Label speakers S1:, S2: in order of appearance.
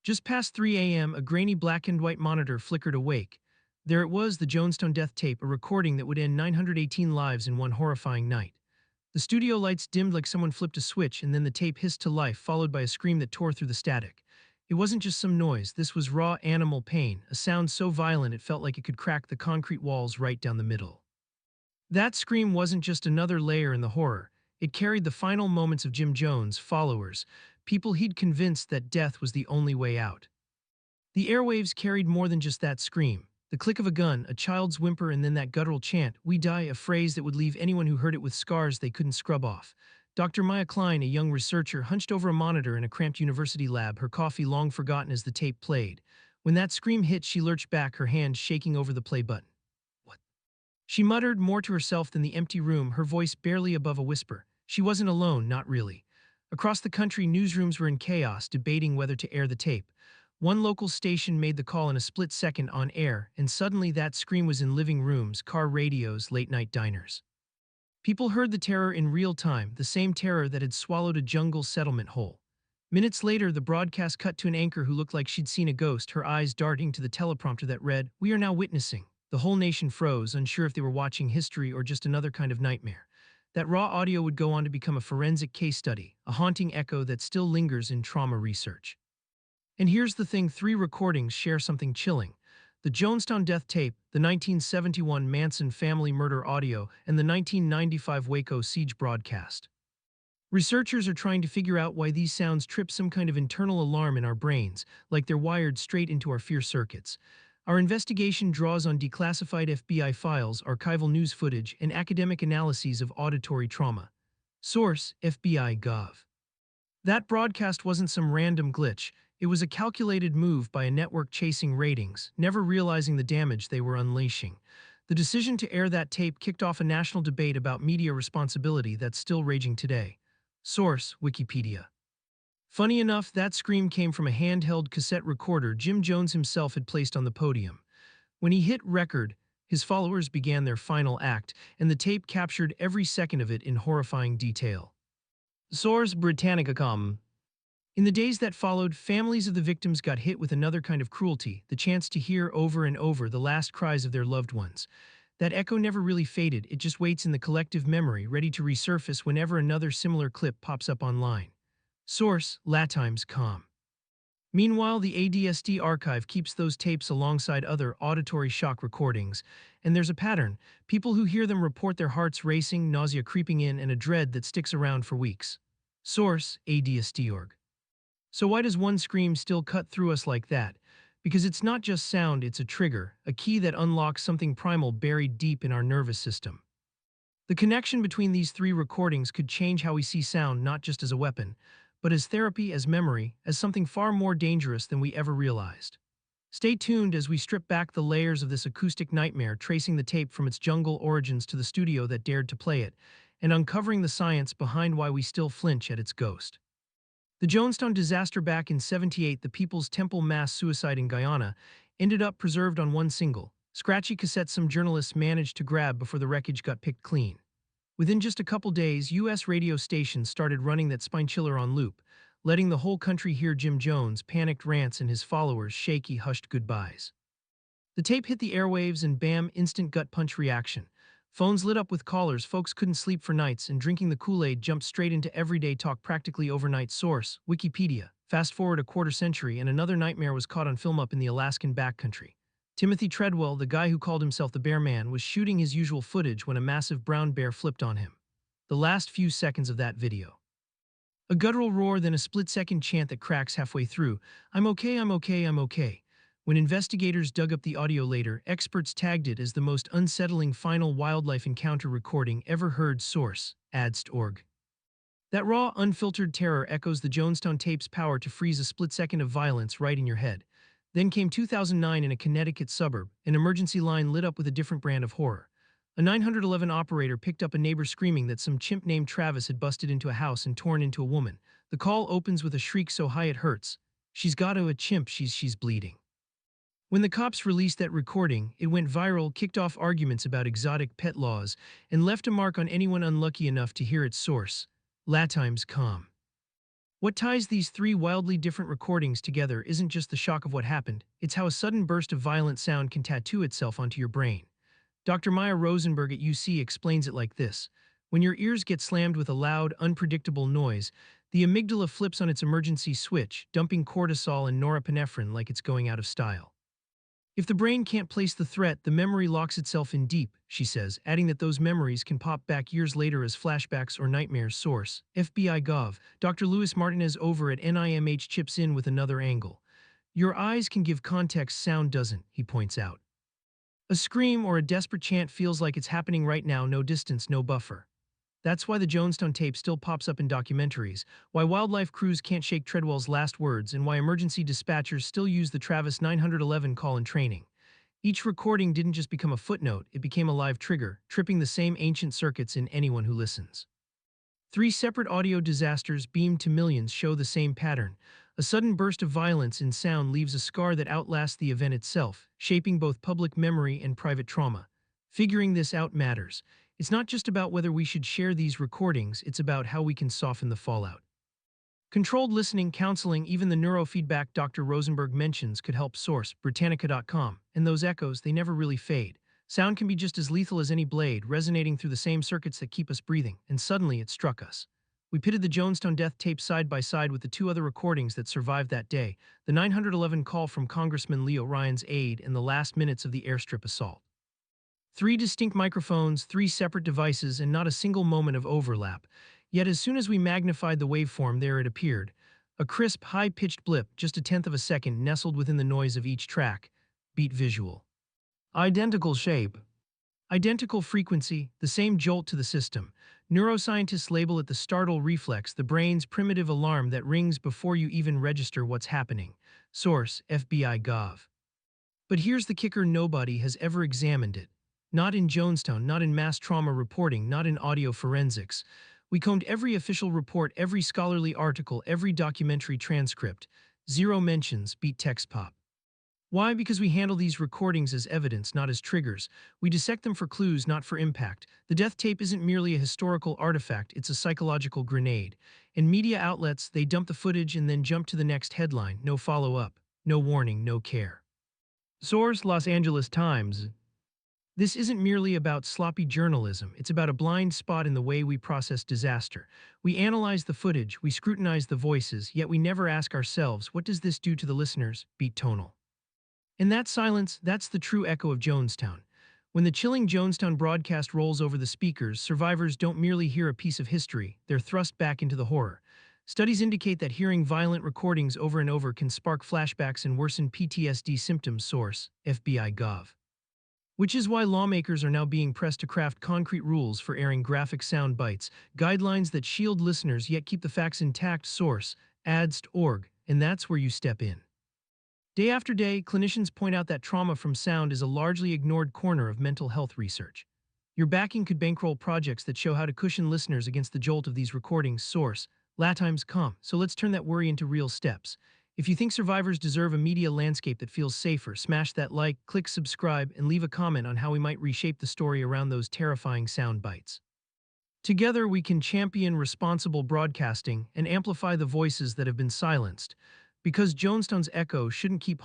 S1: Just past 3 a.m., a grainy black and white monitor flickered awake. There it was, the Jonestown death tape, a recording that would end 918 lives in one horrifying night. The studio lights dimmed like someone flipped a switch, and then the tape hissed to life, followed by a scream that tore through the static. It wasn't just some noise, this was raw animal pain, a sound so violent it felt like it could crack the concrete walls right down the middle. That scream wasn't just another layer in the horror, it carried the final moments of Jim Jones' followers, people he'd convinced that death was the only way out. The airwaves carried more than just that scream. The click of a gun, a child's whimper, and then that guttural chant, "We die," a phrase that would leave anyone who heard it with scars they couldn't scrub off. Dr. Maya Klein, a young researcher, hunched over a monitor in a cramped university lab, her coffee long forgotten as the tape played. When that scream hit, she lurched back, her hand shaking over the play button. "What?" She muttered, more to herself than the empty room, her voice barely above a whisper. She wasn't alone, not really. Across the country, newsrooms were in chaos, debating whether to air the tape. One local station made the call in a split second on air, and suddenly that scream was in living rooms, car radios, late-night diners. People heard the terror in real time, the same terror that had swallowed a jungle settlement whole. Minutes later, the broadcast cut to an anchor who looked like she'd seen a ghost, her eyes darting to the teleprompter that read, "We are now witnessing." The whole nation froze, unsure if they were watching history or just another kind of nightmare. That raw audio would go on to become a forensic case study, a haunting echo that still lingers in trauma research. And here's the thing, three recordings share something chilling. The Jonestown death tape, the 1971 Manson family murder audio, and the 1995 Waco siege broadcast. Researchers are trying to figure out why these sounds trip some kind of internal alarm in our brains, like they're wired straight into our fear circuits. Our investigation draws on declassified FBI files, archival news footage, and academic analyses of auditory trauma. Source: FBI.gov. That broadcast wasn't some random glitch. It was a calculated move by a network chasing ratings, never realizing the damage they were unleashing. The decision to air that tape kicked off a national debate about media responsibility that's still raging today. Source: Wikipedia. Funny enough, that scream came from a handheld cassette recorder Jim Jones himself had placed on the podium. When he hit record, his followers began their final act, and the tape captured every second of it in horrifying detail. Source: Britannica.com. In the days that followed, families of the victims got hit with another kind of cruelty, the chance to hear over and over the last cries of their loved ones. That echo never really faded, it just waits in the collective memory, ready to resurface whenever another similar clip pops up online. Source: Latimes.com. Meanwhile, the ADSD archive keeps those tapes alongside other auditory shock recordings, and there's a pattern. People who hear them report their hearts racing, nausea creeping in, and a dread that sticks around for weeks. Source: ADSD.org. So why does one scream still cut through us like that? Because it's not just sound, it's a trigger, a key that unlocks something primal buried deep in our nervous system. The connection between these three recordings could change how we see sound, not just as a weapon, but as therapy, as memory, as something far more dangerous than we ever realized. Stay tuned as we strip back the layers of this acoustic nightmare, tracing the tape from its jungle origins to the studio that dared to play it, and uncovering the science behind why we still flinch at its ghost. The Jonestown disaster back in '78, the People's Temple mass suicide in Guyana, ended up preserved on one single, scratchy cassette some journalists managed to grab before the wreckage got picked clean. Within just a couple days, U.S. radio stations started running that spine chiller on loop, letting the whole country hear Jim Jones' panicked rants and his followers' shaky, hushed goodbyes. The tape hit the airwaves and bam, instant gut punch reaction. Phones lit up with callers, folks couldn't sleep for nights, and drinking the Kool-Aid jumped straight into everyday talk practically overnight. Source: Wikipedia. Fast forward a quarter century and another nightmare was caught on film up in the Alaskan backcountry. Timothy Treadwell, the guy who called himself the Bear Man, was shooting his usual footage when a massive brown bear flipped on him. The last few seconds of that video. A guttural roar, then a split-second chant that cracks halfway through. "I'm okay, I'm okay, I'm okay." When investigators dug up the audio later, experts tagged it as the most unsettling final wildlife encounter recording ever heard. Source: ads.org. That raw, unfiltered terror echoes the Jonestown tape's power to freeze a split second of violence right in your head. Then came 2009 in a Connecticut suburb, an emergency line lit up with a different brand of horror. A 911 operator picked up a neighbor screaming that some chimp named Travis had busted into a house and torn into a woman. The call opens with a shriek so high it hurts. "She's got to a chimp, she's bleeding." When the cops released that recording, it went viral, kicked off arguments about exotic pet laws, and left a mark on anyone unlucky enough to hear its source. Latimes.com. What ties these three wildly different recordings together isn't just the shock of what happened, it's how a sudden burst of violent sound can tattoo itself onto your brain. Dr. Maya Rosenberg at UC explains it like this. When your ears get slammed with a loud, unpredictable noise, the amygdala flips on its emergency switch, dumping cortisol and norepinephrine like it's going out of style. If the brain can't place the threat, the memory locks itself in deep, she says, adding that those memories can pop back years later as flashbacks or nightmares. Source, FBI Gov. Dr. Luis Martinez over at NIMH chips in with another angle. Your eyes can give context, sound doesn't, he points out. A scream or a desperate chant feels like it's happening right now, no distance, no buffer. That's why the Jonestown tape still pops up in documentaries, why wildlife crews can't shake Treadwell's last words, and why emergency dispatchers still use the Travis 911 call in training. Each recording didn't just become a footnote, it became a live trigger, tripping the same ancient circuits in anyone who listens. Three separate audio disasters beamed to millions show the same pattern. A sudden burst of violence in sound leaves a scar that outlasts the event itself, shaping both public memory and private trauma. Figuring this out matters. It's not just about whether we should share these recordings, it's about how we can soften the fallout. Controlled listening, counseling, even the neurofeedback Dr. Rosenberg mentions could help. Source, Britannica.com. And those echoes, they never really fade. Sound can be just as lethal as any blade, resonating through the same circuits that keep us breathing, and suddenly it struck us. We pitted the Jonestown death tape side by side with the two other recordings that survived that day, the 911 call from Congressman Leo Ryan's aide and the last minutes of the airstrip assault. Three distinct microphones, three separate devices, and not a single moment of overlap. Yet as soon as we magnified the waveform, there it appeared. A crisp, high-pitched blip, just a tenth of a second, nestled within the noise of each track. Beat visual. Identical shape. Identical frequency, the same jolt to the system. Neuroscientists label it the startle reflex, the brain's primitive alarm that rings before you even register what's happening. Source, FBI Gov. But here's the kicker: nobody has ever examined it. Not in Jonestown, not in mass trauma reporting, not in audio forensics. We combed every official report, every scholarly article, every documentary transcript. Zero mentions, beat text pop. Why? Because we handle these recordings as evidence, not as triggers. We dissect them for clues, not for impact. The death tape isn't merely a historical artifact, it's a psychological grenade. In media outlets, they dump the footage and then jump to the next headline. No follow-up, no warning, no care. Source, Los Angeles Times. This isn't merely about sloppy journalism, it's about a blind spot in the way we process disaster. We analyze the footage, we scrutinize the voices, yet we never ask ourselves, what does this do to the listeners? Beat tonal. In that silence, that's the true echo of Jonestown. When the chilling Jonestown broadcast rolls over the speakers, survivors don't merely hear a piece of history, they're thrust back into the horror. Studies indicate that hearing violent recordings over and over can spark flashbacks and worsen PTSD symptoms. Source, FBI Gov. Which is why lawmakers are now being pressed to craft concrete rules for airing graphic sound bites, guidelines that shield listeners yet keep the facts intact. Source, ads.org, and that's where you step in. Day after day, clinicians point out that trauma from sound is a largely ignored corner of mental health research. Your backing could bankroll projects that show how to cushion listeners against the jolt of these recordings. Source, LATIMES.com. So let's turn that worry into real steps. If you think survivors deserve a media landscape that feels safer, smash that like, click subscribe, and leave a comment on how we might reshape the story around those terrifying sound bites. Together, we can champion responsible broadcasting and amplify the voices that have been silenced, because Jonestown's echo shouldn't keep haunting